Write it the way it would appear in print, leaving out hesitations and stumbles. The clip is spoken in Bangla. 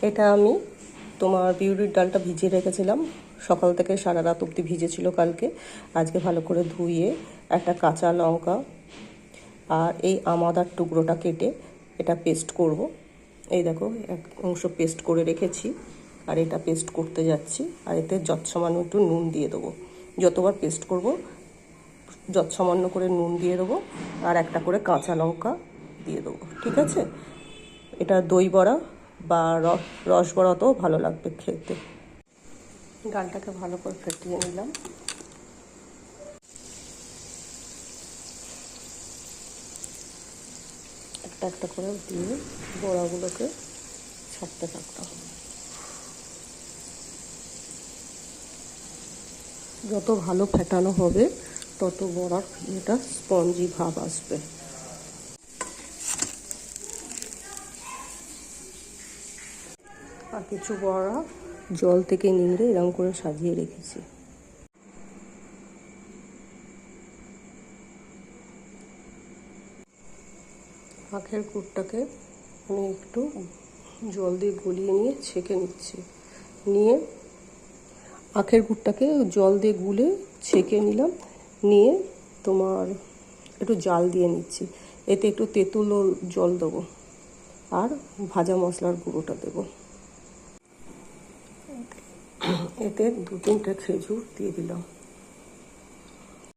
এটা আমি তোমার বিউলির ডালটা ভিজিয়ে রেখেছিলাম, সকাল থেকে সারা রাত অবধি ভিজেছিল কালকে। আজকে ভালো করে ধুয়ে একটা কাঁচা লঙ্কা আর এই আমাদার টুকরোটা কেটে এটা পেস্ট করব। এই দেখো এক অংশ পেস্ট করে রেখেছি, আর এটা পেস্ট করতে যাচ্ছি। আর এতে যৎসামান্য একটু নুন দিয়ে দেবো। যতবার পেস্ট করব যৎসামান্য করে নুন দিয়ে দেবো, আর একটা করে কাঁচা লঙ্কা দিয়ে দেবো। ঠিক আছে? এটা দই বড়া বা রস বড়াতেও ভালো লাগবে খেতে। ডালটাকে ভালো করে ফেটিয়ে নিলাম। একটা একটা করে দিয়ে বড়াগুলোকে ছাড়তে থাকতাম। যত ভালো ফেটানো হবে তত বড়ার এটা স্পঞ্জি ভাব আসবে। আর কিছু বড়া জল থেকে নিংড়ে এরকম করে সাজিয়ে রেখেছি। আখের গুড়টাকে আমি একটু জল দিয়ে গলিয়ে নিয়ে ছেঁকে নিচ্ছি। নিয়ে আখের গুড়টাকে জল দিয়ে গুলে ছেঁকে নিলাম। নিয়ে তোমার একটু জাল দিয়ে নিচ্ছি। এতে একটু তেঁতুল জল দেবো, আর ভাজা মশলার গুঁড়োটা দেবো। এতে 2-3টে খেজুর দিয়ে দিলাম।